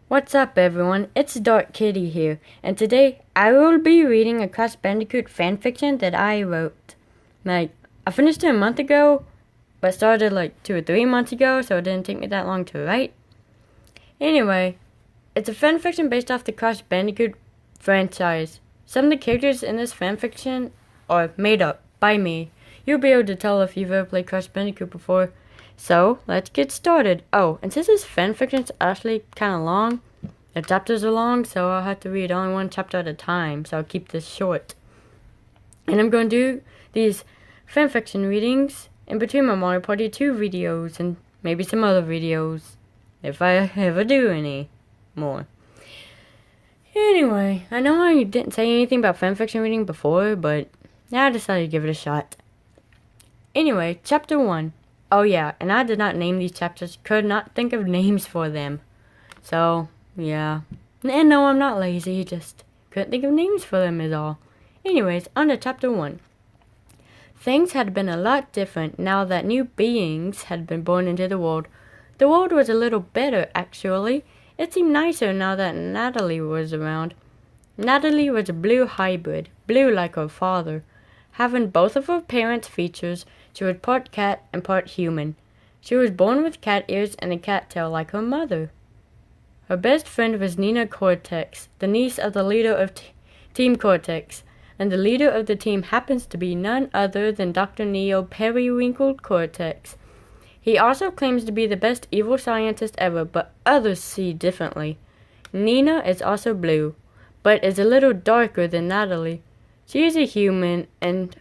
What's up, everyone? It's Dark Kitty here, and today I will be reading a Crash Bandicoot fanfiction that I wrote. I finished it a month ago, but started 2 or 3 months ago, so it didn't take me that long to write. Anyway, it's a fanfiction based off the Crash Bandicoot franchise. Some of the characters in this fanfiction are made up by me. You'll be able to tell if you've ever played Crash Bandicoot before. So, let's get started. Oh, and since this fanfiction's actually kind of long, the chapters are long, so I'll have to read only one chapter at a time, so I'll keep this short. And I'm going to do these fanfiction readings in between my Mario Party 2 videos and maybe some other videos, if I ever do any more. Anyway, I know I didn't say anything about fanfiction reading before, but now I decided to give it a shot. Anyway, chapter 1. Oh yeah, and I did not name these chapters, could not think of names for them. So, yeah. And no, I'm not lazy, just couldn't think of names for them is all. Anyways, on to chapter 1. Things had been a lot different now that new beings had been born into the world. The world was a little better, actually. It seemed nicer now that Natalie was around. Natalie was a blue hybrid, blue like her father. Having both of her parents' features, she was part cat and part human. She was born with cat ears and a cat tail like her mother. Her best friend was Nina Cortex, the niece of the leader of Team Cortex, and the leader of the team happens to be none other than Dr. Neo Periwinkle Cortex. He also claims to be the best evil scientist ever, but others see differently. Nina is also blue, but is a little darker than Natalie. She is a human and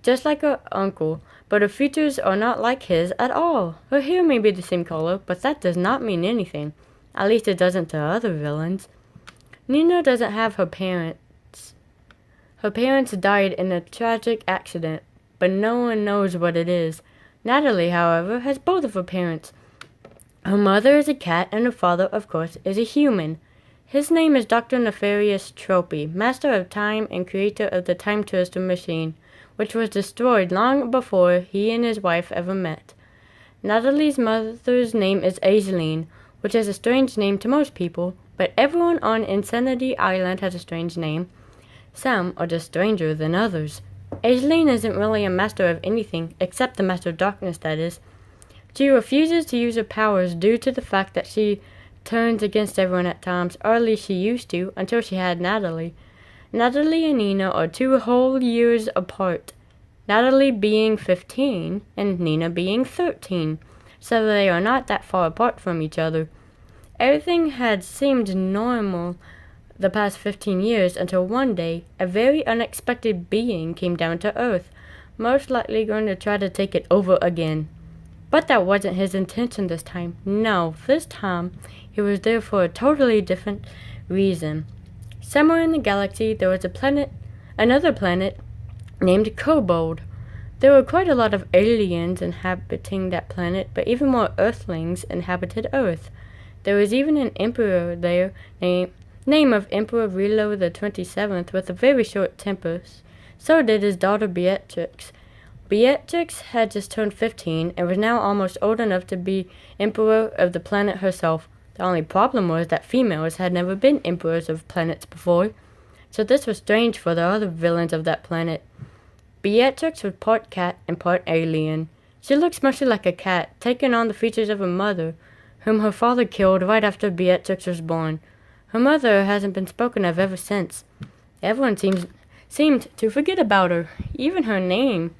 just like her uncle, but her features are not like his at all. Her hair may be the same color, but that does not mean anything. At least it doesn't to other villains. Nina doesn't have her parents. Her parents died in a tragic accident, but no one knows what it is. Natalie, however, has both of her parents. Her mother is a cat, and her father, of course, is a human. His name is Dr. Nefarious Tropy, master of time and creator of the Time Twister machine, which was destroyed long before he and his wife ever met. Natalie's mother's name is Aislinn, which is a strange name to most people, but everyone on Insanity Island has a strange name. Some are just stranger than others. Aislinn isn't really a master of anything, except the master of darkness, that is. She refuses to use her powers due to the fact that she turns against everyone at times, or at least she used to, until she had Natalie. Natalie and Nina are 2 whole years apart, Natalie being 15 and Nina being 13, so they are not that far apart from each other. Everything had seemed normal the past 15 years until one day a very unexpected being came down to Earth, most likely going to try to take it over again. But that wasn't his intention this time. No, this time he was there for a totally different reason. Somewhere in the galaxy there was another planet named Kobold. There were quite a lot of aliens inhabiting that planet, but even more Earthlings inhabited Earth. There was even an emperor there, name of Emperor Rilo the 27th, with a very short temper. So did his daughter Beatrix. Beatrix had just turned 15 and was now almost old enough to be emperor of the planet herself. The only problem was that females had never been emperors of planets before, so this was strange for the other villains of that planet. Beatrix was part cat and part alien. She looks mostly like a cat, taking on the features of her mother, whom her father killed right after Beatrix was born. Her mother hasn't been spoken of ever since. Everyone seemed to forget about her, even her name.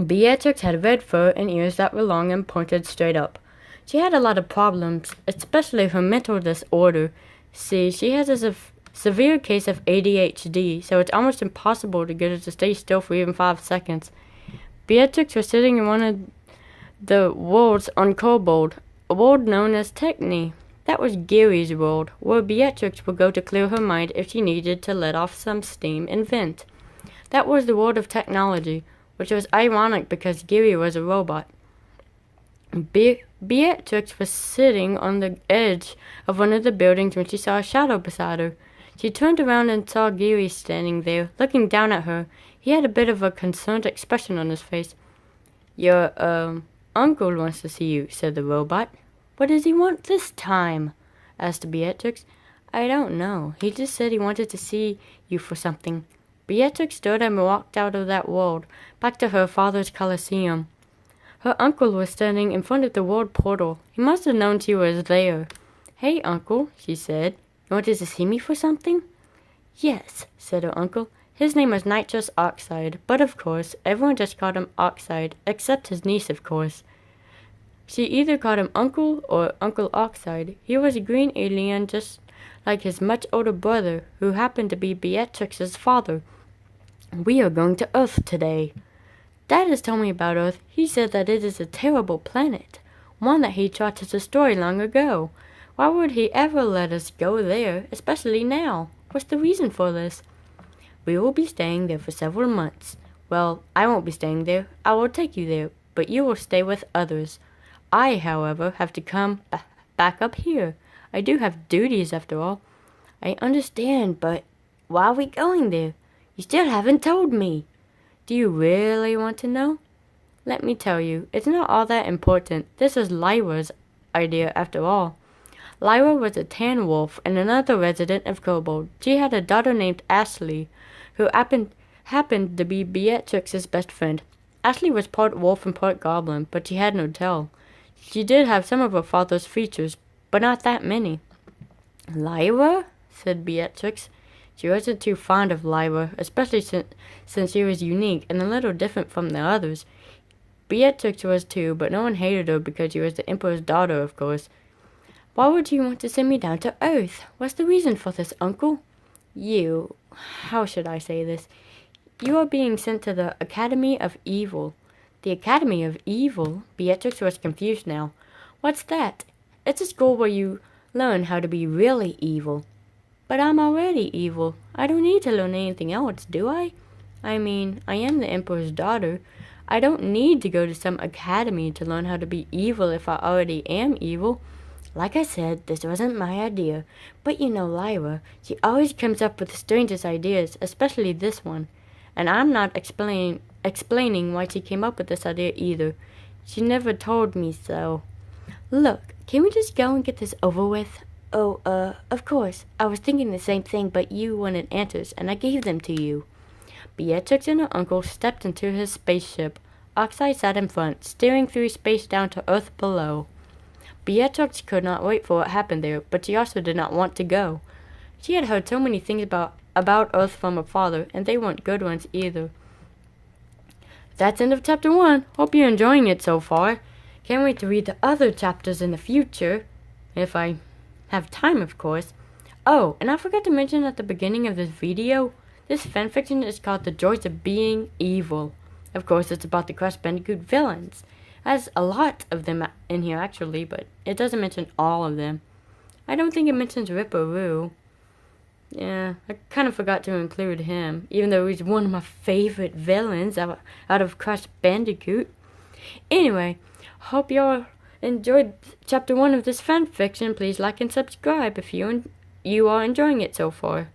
Beatrix had red fur and ears that were long and pointed straight up. She had a lot of problems, especially her mental disorder. See, she has a severe case of ADHD, so it's almost impossible to get her to stay still for even 5 seconds. Beatrix was sitting in one of the worlds on Kobold, a world known as Techni. That was Gary's world, where Beatrix would go to clear her mind if she needed to let off some steam and vent. That was the world of technology, which was ironic because Gary was a robot. Beatrix was sitting on the edge of one of the buildings when she saw a shadow beside her. She turned around and saw Gary standing there, looking down at her. He had a bit of a concerned expression on his face. "Your, uncle wants to see you," said the robot. "What does he want this time?" asked Beatrix. I don't know. He just said he wanted to see you for something. Beatrix stood and walked out of that world, back to her father's Colosseum. Her uncle was standing in front of the world portal. He must have known she was there. Hey, Uncle, she said. You wanted to see me for something? Yes, said her uncle. His name was Nitrous Oxide, but of course, everyone just called him Oxide, except his niece, of course. She either called him Uncle or Uncle Oxide. He was a green alien just like his much older brother, who happened to be Beatrix's father. We are going to Earth today. Dad has told me about Earth. He said that it is a terrible planet, one that he tried to destroy long ago. Why would he ever let us go there, especially now? What's the reason for this? We will be staying there for several months. Well, I won't be staying there. I will take you there, but you will stay with others. I, however, have to come back up here. I do have duties, after all. I understand, but why are we going there? You still haven't told me. Do you really want to know? Let me tell you, it's not all that important. This is Lyra's idea, after all. Lyra was a tan wolf and another resident of Kobold. She had a daughter named Ashley, who happened to be Beatrix's best friend. Ashley was part wolf and part goblin, but she had no tail. She did have some of her father's features, but not that many. Lyra? Said Beatrix. She wasn't too fond of Lyra, especially since she was unique and a little different from the others. Beatrix was too, but no one hated her because she was the Emperor's daughter, of course. Why would you want to send me down to Earth? What's the reason for this, Uncle? How should I say this? You are being sent to the Academy of Evil. The Academy of Evil? Beatrix was confused now. What's that? It's a school where you learn how to be really evil. But I'm already evil. I don't need to learn anything else, do I? I mean, I am the Emperor's daughter. I don't need to go to some academy to learn how to be evil if I already am evil. Like I said, this wasn't my idea. But you know Lyra, she always comes up with the strangest ideas, especially this one. And I'm not explaining why she came up with this idea either. She never told me so. Look, can we just go and get this over with? Oh, of course. I was thinking the same thing, but you wanted answers, and I gave them to you. Beatrix and her uncle stepped into his spaceship. Oxide sat in front, staring through space down to Earth below. Beatrix could not wait for what happened there, but she also did not want to go. She had heard so many things about Earth from her father, and they weren't good ones either. That's end of chapter 1. Hope you're enjoying it so far. Can't wait to read the other chapters in the future. If I have time, of course. Oh, and I forgot to mention at the beginning of this video, this fanfiction is called The Joys of Being Evil. Of course, it's about the Crash Bandicoot villains. It has a lot of them in here, actually, but it doesn't mention all of them. I don't think it mentions Ripperoo. Yeah, I kind of forgot to include him, even though he's one of my favorite villains out of Crash Bandicoot. Anyway, hope y'all enjoyed chapter 1 of this fanfiction. Please like and subscribe if you are enjoying it so far.